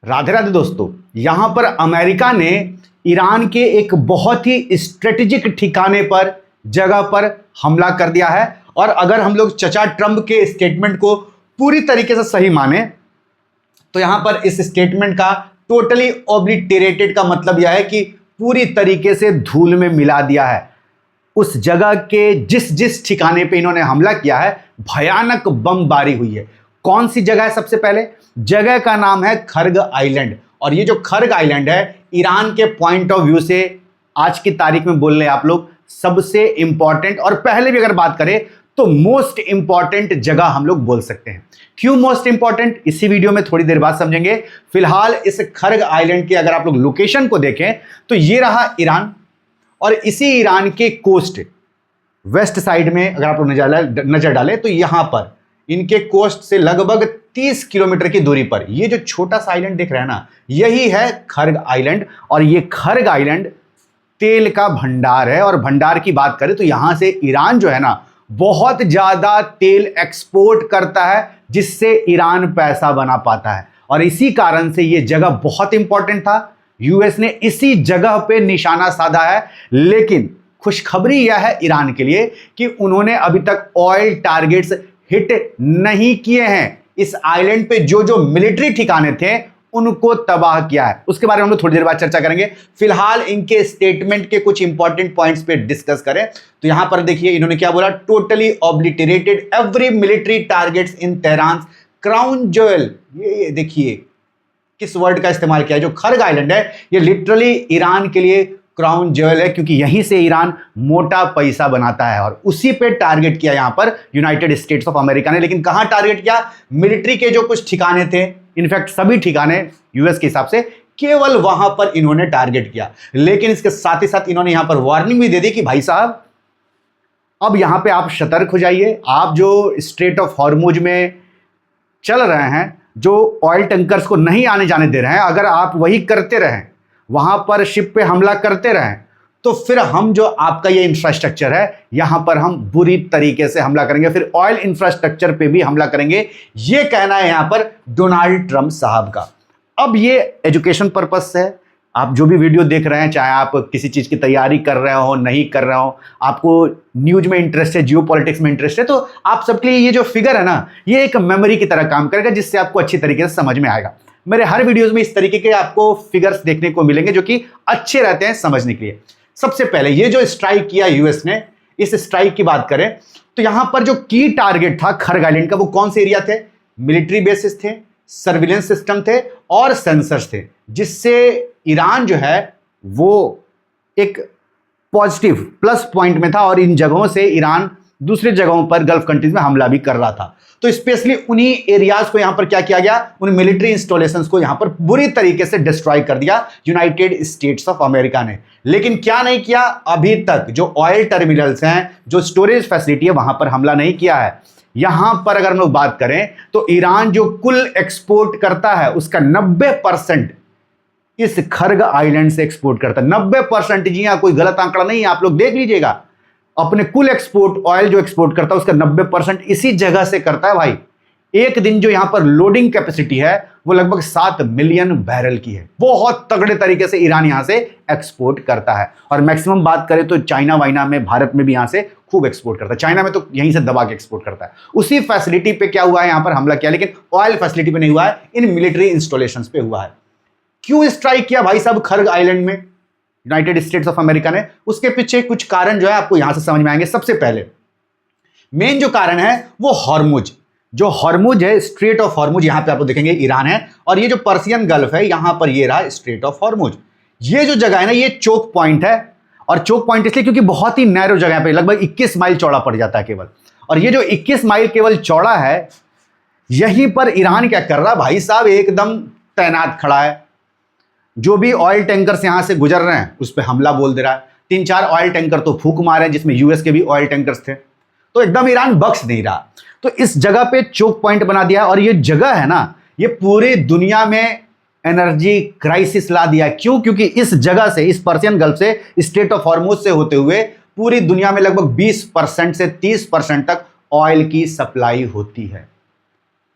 राधे राधे दोस्तों, यहां पर अमेरिका ने ईरान के एक बहुत ही स्ट्रेटेजिक ठिकाने पर जगह पर हमला कर दिया है। और अगर हम लोग चचा ट्रंप के स्टेटमेंट को पूरी तरीके से सही माने तो यहां पर इस स्टेटमेंट का टोटली ओब्लिटेरेटेड का मतलब यह है कि पूरी तरीके से धूल में मिला दिया है। उस जगह के जिस जिस ठिकाने पे इन्होंने हमला किया है भयानक बमबारी हुई है। कौन सी जगह है? सबसे पहले जगह का नाम है खर्ग आइलैंड। और ये जो खर्ग आइलैंड है ईरान के पॉइंट ऑफ व्यू से आज की तारीख में बोल रहे आप लोग सबसे इंपॉर्टेंट, और पहले भी अगर बात करें तो मोस्ट इंपॉर्टेंट जगह हम लोग बोल सकते हैं। क्यों मोस्ट इंपॉर्टेंट, इसी वीडियो में थोड़ी देर बाद समझेंगे। फिलहाल इस खर्ग आइलैंड की अगर आप लोग लोकेशन को देखें तो ये रहा ईरान, और इसी ईरान के कोस्ट वेस्ट साइड में अगर आप लोग नजर डालें तो यहां पर इनके कोस्ट से लगभग 30 किलोमीटर की दूरी पर ये जो छोटा सा आइलैंड दिख रहा है ना, यही है खर्ग आइलैंड। और ये खर्ग आइलैंड तेल का भंडार है। और भंडार की बात करें तो यहां से ईरान जो है ना बहुत ज्यादा तेल एक्सपोर्ट करता है, जिससे ईरान पैसा बना पाता है। और इसी कारण से ये जगह बहुत इंपॉर्टेंट था। यूएस ने इसी जगह पे निशाना साधा है। लेकिन खुशखबरी यह है ईरान के लिए कि उन्होंने अभी तक ऑयल टारगेट्स हिट नहीं किए हैं। इस आइलैंड पे जो जो मिलिट्री ठिकाने थे उनको तबाह किया है। उसके बारे में हम लोग थोड़ी देर बाद चर्चा करेंगे। फिलहाल इनके स्टेटमेंट के कुछ इंपॉर्टेंट पॉइंट्स पे डिस्कस करें तो यहां पर देखिए इन्होंने क्या बोला, totally obliterated every military targets इन तेहरान क्राउन ज्वेल। ये देखिए किस वर्ड का इस्तेमाल किया है। जो खर्ग आइलैंड है ये लिटरली ईरान के लिए क्राउन ज्वेल है, क्योंकि यहीं से ईरान मोटा पैसा बनाता है। और उसी पे टारगेट किया यहां पर यूनाइटेड स्टेट्स ऑफ अमेरिका ने। लेकिन कहां टारगेट किया? मिलिट्री के जो कुछ ठिकाने थे, इनफैक्ट सभी ठिकाने यूएस के हिसाब से, केवल वहां पर इन्होंने टारगेट किया। लेकिन इसके साथ ही साथ इन्होंने यहां पर वार्निंग भी दे दी कि भाई साहब अब यहां पे आप सतर्क हो जाइए। आप जो स्ट्रेट ऑफ हॉर्मुज में चल रहे हैं, जो ऑयल टैंकर्स को नहीं आने जाने दे रहे हैं, अगर आप वही करते रहें, वहां पर शिप पे हमला करते रहें, तो फिर हम जो आपका ये इंफ्रास्ट्रक्चर है यहां पर हम बुरी तरीके से हमला करेंगे, फिर ऑयल इंफ्रास्ट्रक्चर पे भी हमला करेंगे। ये कहना है यहां पर डोनाल्ड ट्रंप साहब का। अब ये एजुकेशन पर्पस से आप जो भी वीडियो देख रहे हैं, चाहे आप किसी चीज की तैयारी कर रहे हो नहीं कर रहे हो, आपको न्यूज में इंटरेस्ट है, जियो पॉलिटिक्स में इंटरेस्ट है, तो आप सबके लिए ये जो फिगर है ना ये एक मेमोरी की तरह काम करेगा, जिससे आपको अच्छी तरीके से समझ में आएगा। मेरे हर वीडियोस में इस तरीके के आपको फिगर्स देखने को मिलेंगे जो कि अच्छे रहते हैं समझने के लिए। सबसे पहले ये जो स्ट्राइक किया यूएस ने, इस स्ट्राइक की बात करें तो यहां पर जो की टारगेट था खर्ग आइलैंड का, वो कौन से एरिया थे? मिलिट्री बेसिस थे, सर्विलेंस सिस्टम थे और सेंसर्स थे, जिससे ईरान जो है वो एक पॉजिटिव प्लस पॉइंट में था। और इन जगहों से ईरान दूसरी जगहों पर गल्फ कंट्रीज में हमला भी कर रहा था। तो स्पेशली उन्हीं एरियाज को यहां पर क्या किया गया, उन मिलिट्री इंस्टॉलेशंस को यहां पर बुरी तरीके से डिस्ट्रॉय कर दिया यूनाइटेड स्टेट्स ऑफ अमेरिका ने। लेकिन क्या नहीं किया, अभी तक जो ऑयल टर्मिनल्स हैं, जो स्टोरेज फैसिलिटी है, वहां पर हमला नहीं किया है। यहां पर अगर हम लोग बात करें तो ईरान जो कुल एक्सपोर्ट करता है उसका 90% इस खर्ग आइलैंड से एक्सपोर्ट करता है। 90%, जी हां, कोई गलत आंकड़ा नहीं है, आप लोग देख लीजिएगा। अपने कुल एक्सपोर्ट ऑयल जो एक्सपोर्ट करता है उसका 90% इसी जगह से करता है भाई। एक दिन जो यहां पर लोडिंग कैपेसिटी है वो लगभग 7 मिलियन बैरल की है। बहुत तगड़े तरीके से ईरान यहां से एक्सपोर्ट करता है। और मैक्सिमम बात करें तो चाइना वाइना में, भारत में भी यहां से खूब एक्सपोर्ट करता है। चाइना में तो यहीं से दबा के एक्सपोर्ट करता है। उसी फैसिलिटी पे क्या हुआ है, यहां पर हमला किया, लेकिन ऑयल फैसिलिटी पे नहीं हुआ है, इन मिलिट्री इंस्टॉलेशन पे हुआ है। क्यों स्ट्राइक किया भाई साहब खर्ग आइलैंड में यूनाइटेड स्टेट्स ऑफ अमेरिका ने? उसके पीछे कुछ कारण जो है आपको यहां से समझ में आएंगे। सबसे पहले मेन जो कारण है वो हॉर्मुज, जो हॉर्मुज है, स्ट्रेट ऑफ हॉर्मुज, यहां पे आपको देखेंगे ईरान है, और ये जो पर्सियन गल्फ है यहां पर ये रहा स्ट्रेट ऑफ हॉर्मुज। ये जो जगह है ना ये चोक पॉइंट है। और चोक पॉइंट इसलिए क्योंकि बहुत ही नैरो जगह पे लगभग 21 माइल चौड़ा पड़ जाता है केवल। और ये जो 21 माइल केवल चौड़ा है, यहीं पर ईरान क्या कर रहा है भाई साहब, एकदम तैनात खड़ा है। जो भी ऑयल टैंकर यहां से गुजर रहे हैं उस पर हमला बोल दे रहा है। 3-4 ऑयल टैंकर तो फूंक मारे, जिसमें यूएस के भी ऑयल टैंकर्स थे। तो एकदम ईरान बख्श नहीं रहा। तो इस जगह पे चोक पॉइंट बना दिया है। और ये जगह है ना ये पूरी दुनिया में एनर्जी क्राइसिस ला दिया। क्यों? क्योंकि इस जगह से, इस पर्सियन गल्फ से, स्ट्रेट ऑफ हॉर्मुज से होते हुए पूरी दुनिया में लगभग 20% से 30% तक ऑयल की सप्लाई होती है।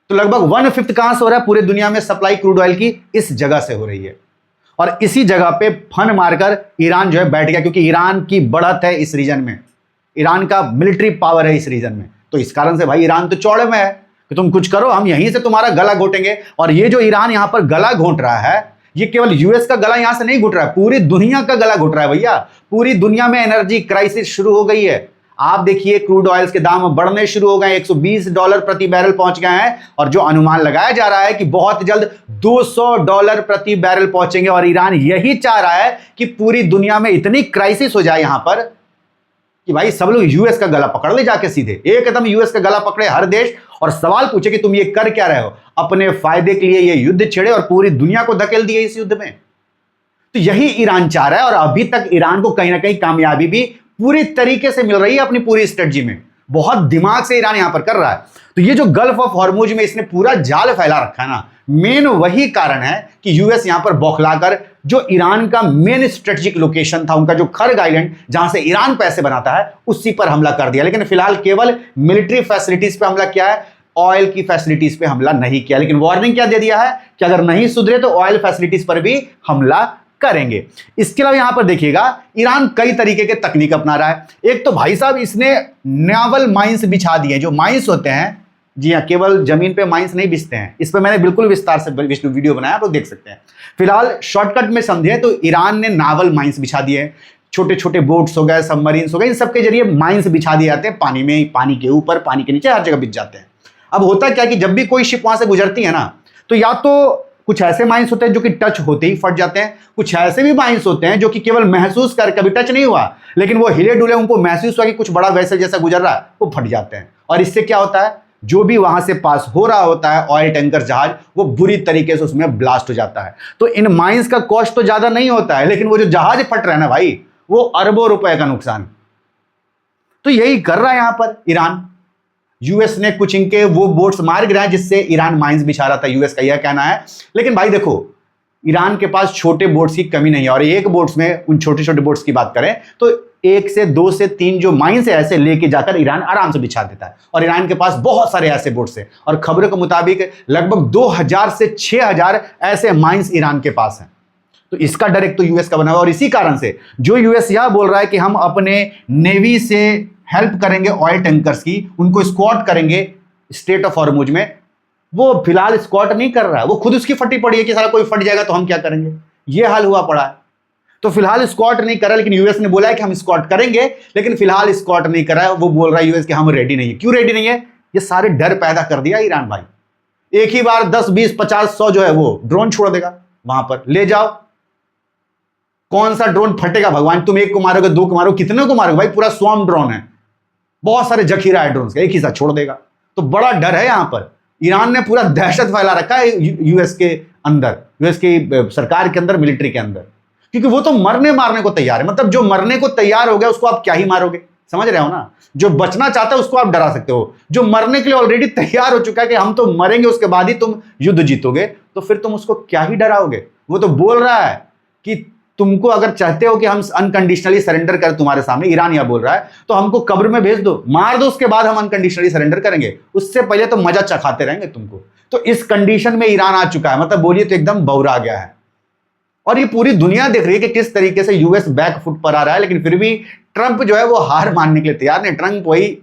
तो लगभग 1/5 कहां से हो रहा है पूरे दुनिया में सप्लाई क्रूड ऑयल की? इस जगह से हो रही है। और इसी जगह पे फन मारकर ईरान जो है बैठ गया, क्योंकि ईरान की बढ़त है इस रीजन में, ईरान का मिलिट्री पावर है इस रीजन में। तो इस कारण से भाई ईरान तो चौड़े में है कि तुम कुछ करो, हम यहीं से तुम्हारा गला घोटेंगे। और ये जो ईरान यहां पर गला घोट रहा है, ये केवल यूएस का गला यहां से नहीं घुट रहा है, पूरी दुनिया का गला घुट रहा है भैया। पूरी दुनिया में एनर्जी क्राइसिस शुरू हो गई है। आप देखिए क्रूड ऑयल्स के दाम बढ़ने शुरू हो गए, $120 प्रति बैरल पहुंच गए हैं, और जो अनुमान लगाया जा रहा है कि बहुत जल्द $200 प्रति बैरल पहुंचेंगे। और ईरान यही चाह रहा है कि पूरी दुनिया में इतनी क्राइसिस हो जाए यहां पर कि भाई सब लोग यूएस का गला पकड़ ले, जाके सीधे एकदम यूएस का गला पकड़े हर देश, और सवाल पूछे कि तुम ये कर क्या रहे हो, अपने फायदे के लिए ये युद्ध छेड़े और पूरी दुनिया को धकेल दिए इस युद्ध में। तो यही ईरान चाह रहा है, और अभी तक ईरान को कहीं ना कहीं कामयाबी भी पूरी तरीके से मिल रही है अपनी पूरी स्ट्रेटजी में। बहुत दिमाग से ईरान यहां पर कर रहा है। तो ये जो गल्फ ऑफ हॉर्मुज में इसने पूरा जाल फैला रखा है ना, मेन वही कारण है कि यूएस यहां पर बौखलाकर जो ईरान का मेन स्ट्रेटेजिक लोकेशन था, उनका जो खर्ग आइलैंड जहां से ईरान पैसे बनाता है, उसी पर हमला कर दिया। लेकिन फिलहाल केवल मिलिट्री फैसिलिटीज पे हमला किया है, ऑयल की फैसिलिटीज पे हमला नहीं किया। लेकिन वार्निंग क्या दे दिया है कि अगर नहीं सुधरे तो ऑयल फैसिलिटीज पर भी हमला करेंगे। इसके अलावा यहां पर देखिएगा ईरान कई तरीके के तकनीक अपना रहा है। एक तो भाई साहब इसने नावल माइंस बिछा दिए। जो माइंस होते हैं, जी हाँ, केवल जमीन पे माइंस नहीं बिछते हैं, इस पर मैंने बिल्कुल विस्तार से वीडियो बनाया, आप लोग देख सकते हैं। फिलहाल शॉर्टकट में समझे तो ईरान ने नावल माइंस बिछा दिए। छोटे छोटे बोट्स हो गए, सबमरीन्स हो गए, इन सबके जरिए माइंस बिछा दिए जाते हैं पानी में, पानी के ऊपर, पानी के नीचे, हर जगह बिछ जाते हैं। अब होता क्या कि जब भी कोई शिप वहां से गुजरती है ना, तो या तो कुछ ऐसे माइंस होते हैं जो कि टच होते ही फट जाते हैं, कुछ ऐसे भी माइंस होते हैं जो कि केवल महसूस कर, कभी टच नहीं हुआ लेकिन वो हिले डुले, उनको महसूस हुआ कि कुछ बड़ा वैसल जैसा गुजर रहा है, वो फट जाते हैं। और इससे क्या होता है, जो भी वहां से पास हो रहा होता है ऑयल टैंकर जहाज, वो बुरी तरीके से उसमें ब्लास्ट हो जाता है। तो इन माइंस का कॉस्ट तो ज्यादा नहीं होता है, लेकिन वो जो जहाज फट रहा है ना भाई, वो अरबों रुपए का नुकसान। तो यही कर रहा है यहां पर ईरान। यूएस ने कुछ इनके वो बोट्स मार गिराए जिससे ईरान माइंस बिछा रहा था, यूएस का यह कहना है। लेकिन भाई देखो, ईरान के पास छोटे बोट्स की कमी नहीं है, और एक बोट्स में, उन छोटे छोटे बोट्स की बात करें तो 1 से 2 से 3 जो माइंस है ऐसे लेके जाकर ईरान आराम से बिछा देता है। और ईरान के पास बहुत सारे ऐसे बोट्स हैं, और खबरों के मुताबिक लगभग 2000 से 6000 ऐसे माइंस ईरान के पास हैं। तो इसका डर एक तो यूएस का बना हुआ, और इसी कारण से जो यूएस यह बोल रहा है कि हम अपने नेवी से हेल्प करेंगे ऑयल टैंकर्स की, उनको स्क्वाट करेंगे स्ट्रेट ऑफ हॉर्मुज में, वो फिलहाल स्क्वाट नहीं कर रहा है। वो खुद उसकी फटी पड़ी है कि सारा कोई फट जाएगा तो हम क्या करेंगे, ये हाल हुआ पड़ा है। तो फिलहाल स्क्वाट नहीं कर रहा, लेकिन यूएस ने बोला है कि हम स्क्वाट करेंगे, लेकिन फिलहाल स्क्वाट नहीं कर रहा है। वो बोल रहा है यूएस कि हम रेडी नहीं है। क्यों रेडी नहीं है? ये सारे डर पैदा कर दिया ईरान भाई। एक ही बार 10, 20, 50, 100 जो है वो ड्रोन छोड़ देगा वहां पर, ले जाओ। कौन सा ड्रोन फटेगा भगवान? तुम एक को मारोगे, 2 को मारोगे, कितने को मारोगे भाई? पूरा स्वॉर्म ड्रोन है, बहुत सारे जखीरा है ड्रोन का, एक ही साथ छोड़ देगा। तो बड़ा डर है यहां पर। ईरान ने पूरा दहशत फैला रखा है यूएस के अंदर, यूएस की सरकार के अंदर, मिलिट्री के अंदर, क्योंकि वो तो मरने मारने को तैयार है। मतलब जो मरने को तैयार हो गया उसको आप क्या ही मारोगे, समझ रहे हो ना? जो बचना चाहता है उसको आप डरा सकते हो, जो मरने के लिए ऑलरेडी तैयार हो चुका है कि हम तो मरेंगे, उसके बाद ही तुम युद्ध जीतोगे, तो फिर तुम उसको क्या ही डराओगे? वो तो बोल रहा है कि तुमको अगर चाहते हो कि हम अनकंडीशनली सरेंडर करें तुम्हारे सामने, ईरान यह बोल रहा है, तो हमको कब्र में भेज दो, मार दो, उसके बाद हम अनकंडीशनली सरेंडर करेंगे, उससे पहले तो मजा चखाते रहेंगे तुमको। तो इस कंडीशन में ईरान आ चुका है, मतलब बोलिए तो एकदम बौरा गया है। और ये पूरी दुनिया देख रही है कि किस तरीके से यूएस बैक फुट पर आ रहा है, लेकिन फिर भी ट्रंप जो है वो हार मानने के लिए तैयार नहीं। ट्रंप वही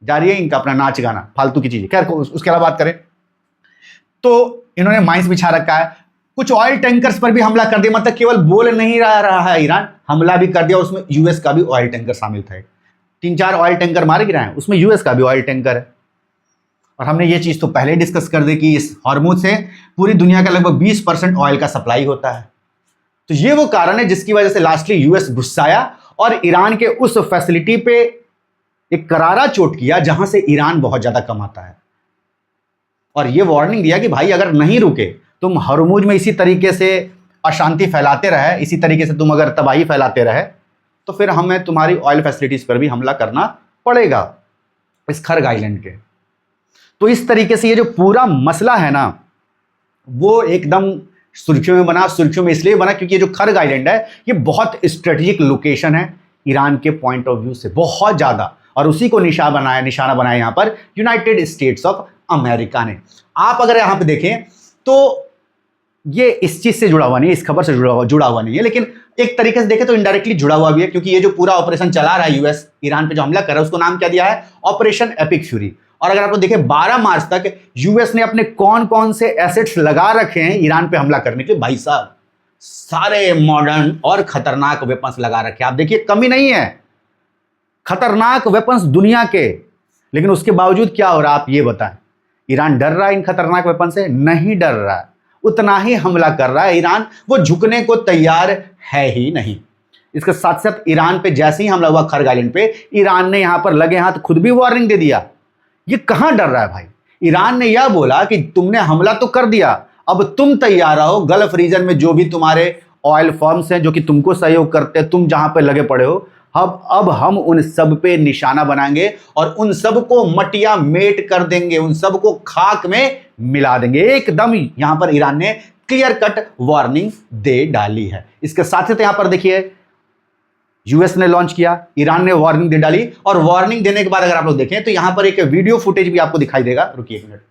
जारी है इनका अपना नाच गाना, फालतू की चीजें। खैर उसके अलावा बात करें तो इन्होंने माइंस बिछा रखा है, कुछ ऑयल टैंकर्स पर भी हमला कर दिया। मतलब केवल बोल नहीं रहा है ईरान, हमला भी कर दिया। उसमें यूएस का भी ऑयल टैंकर शामिल था। 3-4 ऑयल टैंकर मारे गिराए हैं, उसमें यूएस का भी ऑयल टैंकर है। और हमने ये चीज तो पहले डिस्कस कर दी कि इस हॉर्मुज से पूरी दुनिया का लगभग 20% ऑयल का सप्लाई होता है। तो ये वो कारण है जिसकी वजह से लास्टली यूएस गुस्साया और ईरान के उस फैसिलिटी पे एक करारा चोट किया जहां से ईरान बहुत ज्यादा कमाता है, और ये वार्निंग दिया कि भाई अगर नहीं रुके, तुम हॉर्मुज में इसी तरीके से अशांति फैलाते रहे, इसी तरीके से तुम अगर तबाही फैलाते रहे, तो फिर हमें तुम्हारी ऑयल फैसिलिटीज पर भी हमला करना पड़ेगा, इस खर्ग आइलैंड के। तो इस तरीके से ये जो पूरा मसला है ना, वो एकदम सुर्खियों में बना। सुर्खियों में इसलिए बना क्योंकि ये जो खर्ग आइलैंड है, ये बहुत स्ट्रेटेजिक लोकेशन है ईरान के पॉइंट ऑफ व्यू से, बहुत ज्यादा। और उसी को निशाना बनाया यहाँ पर यूनाइटेड स्टेट्स ऑफ अमेरिका ने। आप अगर यहां पे देखें तो ये इस चीज से जुड़ा हुआ नहीं है, इस खबर से जुड़ा हुआ नहीं है, लेकिन एक तरीके से देखें तो इनडायरेक्टली जुड़ा हुआ भी है, क्योंकि ये जो पूरा ऑपरेशन चला रहा है यूएस ईरान पे जो हमला कर रहा है उसको नाम क्या दिया है, ऑपरेशन एपिक फ्यूरी। और अगर आप लोग देखें 12 मार्च तक यूएस ने अपने कौन कौन से एसेट्स लगा रखे हैं ईरान पे हमला करने के लिए, भाई साहब सारे मॉडर्न और खतरनाक वेपन्स लगा रखे हैं। आप देखिए कमी नहीं है, खतरनाक वेपन्स दुनिया के, लेकिन उसके बावजूद क्या हो रहा है आप ये बताएं। ईरान डर रहा है इन खतरनाक वेपन से? नहीं डर रहा है, उतना ही हमला कर रहा है ईरान, वो झुकने को तैयार है ही नहीं। इसके साथ साथ ईरान पे जैसे ही हमला हुआ खर्ग आइलैंड पे, ईरान ने यहां पर लगे हाथ खुद भी वार्निंग दे दिया। ये कहां डर रहा है भाई? ईरान ने यह बोला कि तुमने हमला तो कर दिया, अब तुम तैयार रहो, गल्फ रीजन में जो भी तुम्हारे ऑयल फर्म्स हैं जो कि तुमको सहयोग करते हैं, तुम जहां पे लगे पड़े हो, अब हम उन सब पे निशाना बनाएंगे और उन सब को मटिया मेट कर देंगे, उन सब को खाक में मिला देंगे। एकदम यहां पर ईरान ने क्लियर कट वार्निंग दे डाली है। इसके साथ साथ यहां पर देखिए यूएस ने लॉन्च किया, ईरान ने वार्निंग दे डाली, और वार्निंग देने के बाद अगर आप लोग देखें तो यहां पर एक वीडियो फुटेज भी आपको दिखाई देगा। रुकिए एक मिनट,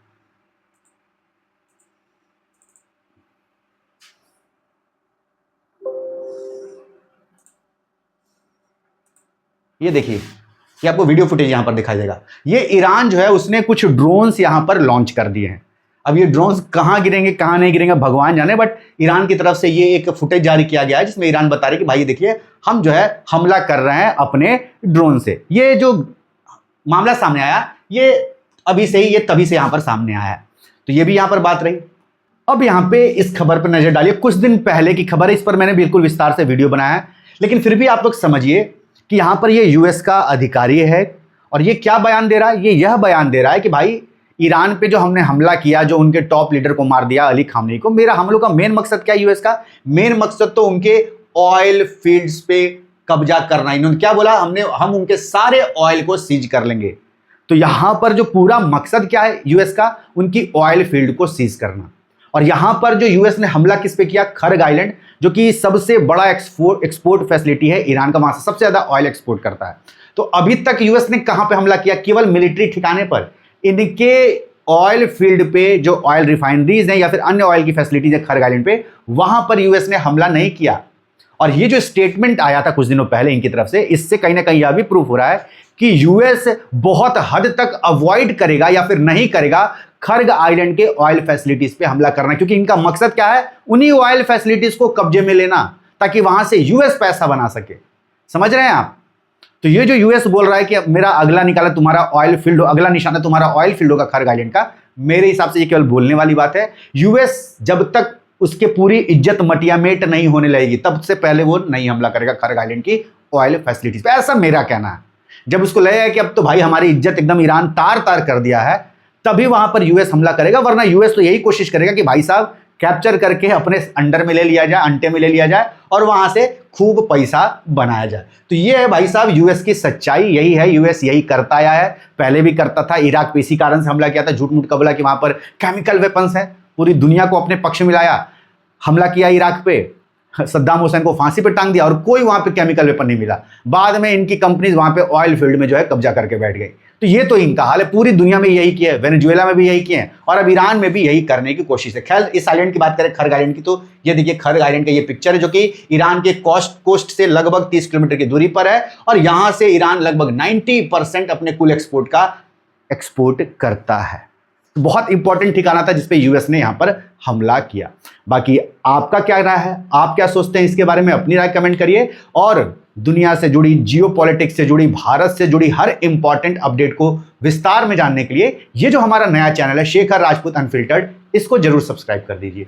ये देखिए, ये आपको वीडियो फुटेज यहां पर दिखाई देगा। ये ईरान जो है उसने कुछ ड्रोन्स यहां पर लॉन्च कर दिए हैं। अब ये ड्रोन्स कहां गिरेंगे कहां नहीं गिरेंगे भगवान जाने, बट ईरान की तरफ से ये एक फुटेज जारी किया गया है जिसमें ईरान बता रही है कि भाई देखिए हम जो है हमला कर रहे हैं अपने ड्रोन से। ये जो मामला सामने आया ये अभी से ही, ये तभी से यहां पर सामने आया है, तो ये भी यहां पर बात रही। अब यहां पे इस खबर पर नजर डालिए, कुछ दिन पहले की खबर है, इस पर मैंने बिल्कुल विस्तार से वीडियो बनाया है, लेकिन फिर भी आप लोग समझिए कि यहां पर ये यूएस का अधिकारी है और ये क्या बयान दे रहा है। ये यह बयान दे रहा है कि भाई ईरान पे जो हमने हमला किया, जो उनके टॉप लीडर को मार दिया, अली खामनेई को, मेरा हम लोग का मेन मकसद क्या है, यूएस का मेन मकसद तो उनके ऑयल फील्ड्स पे कब्जा करना। इन्होंने क्या बोला, हम उनके सारे ऑयल को सीज कर लेंगे। तो यहां पर जो पूरा मकसद क्या है यूएस का, उनकी ऑयल फील्ड को सीज करना। और यहां पर जो यूएस ने हमला किस पे किया, खर्ग आइलैंड, जो कि सबसे बड़ा एक्सपोर्ट फैसिलिटी है ईरान का, वहां से सबसे ज्यादा ऑयल एक्सपोर्ट करता है। तो अभी तक यूएस ने कहां पे हमला किया, केवल मिलिट्री ठिकाने पर। इनके ऑयल फील्ड पे जो ऑयल रिफाइनरीज हैं या फिर अन्य ऑयल की फैसिलिटीज है खर्ग आइलैंड पे, वहां पर यूएस ने हमला नहीं किया। और ये जो स्टेटमेंट आया था कुछ दिनों पहले इनकी तरफ से, इससे कहीं ना कहीं यह भी प्रूफ हो रहा है कि यूएस बहुत हद तक अवॉइड करेगा या फिर नहीं करेगा खर्ग आइलैंड के ऑयल फैसिलिटीज पे हमला करना, क्योंकि इनका मकसद क्या है, उन्हीं ऑयल फैसिलिटीज को कब्जे में लेना ताकि वहां से यूएस पैसा बना सके। समझ रहे हैं आप? तो ये जो यूएस बोल रहा है कि मेरा अगला निकाला तुम्हारा ऑयल फील्ड, अगला निशाना तुम्हारा ऑयल फील्ड होगा खर्ग आइलैंड का, मेरे हिसाब से ये केवल बोलने वाली बात है। यूएस जब तक उसके पूरी इज्जत मटियामेट नहीं होने लगेगी तब से पहले वो नहीं हमला करेगा खर्ग आइलैंड की ऑयल फैसिलिटीज पे, ऐसा मेरा कहना है। जब उसको लगेगा कि अब तो भाई हमारी इज्जत एकदम ईरान तार तार कर दिया है, तभी वहां पर यूएस हमला करेगा, वरना यूएस तो यही कोशिश करेगा कि भाई साहब कैप्चर करके अपने अंडर में ले लिया जाए, अंटे में ले लिया जाए और वहां से खूब पैसा बनाया जाए। तो ये है भाई साहब यूएस की सच्चाई, यही है, यूएस यही करता आया है, पहले भी करता था। इराक पे इसी कारण से हमला किया था, झूठ मूठ का बोला कि वहां पर केमिकल वेपन्स हैं, पूरी दुनिया को अपने पक्ष में लाया, हमला किया इराक पे, सद्दाम हुसैन को फांसी पे टांग दिया और कोई वहां पे केमिकल वेपन नहीं मिला। बाद में इनकी कंपनीज वहां पे ऑयल फील्ड में जो है कब्जा करके बैठ गई। तो ये तो इनका हाल है, पूरी दुनिया में यही किया है, वेनेजुएला में भी यही किए हैं और अब ईरान में भी यही करने की कोशिश है। खैर इस आइलैंड की बात करें खर्ग आइलैंड की, तो ये देखिए खर्ग आइलैंड का ये पिक्चर है जो कि ईरान के कोस्ट से लगभग 30 किलोमीटर की दूरी पर है और यहां से ईरान लगभग 90% अपने कुल एक्सपोर्ट का एक्सपोर्ट करता है। तो बहुत इंपॉर्टेंट ठिकाना था जिसपे यूएस ने यहां पर हमला किया। बाकी आपका क्या राय है, आप क्या सोचते हैं इसके बारे में, अपनी राय कमेंट करिए। और दुनिया से जुड़ी, जियोपॉलिटिक्स से जुड़ी, भारत से जुड़ी हर इंपॉर्टेंट अपडेट को विस्तार में जानने के लिए ये जो हमारा नया चैनल है शेखर राजपूत अनफिल्टर्ड, इसको जरूर सब्सक्राइब कर दीजिए।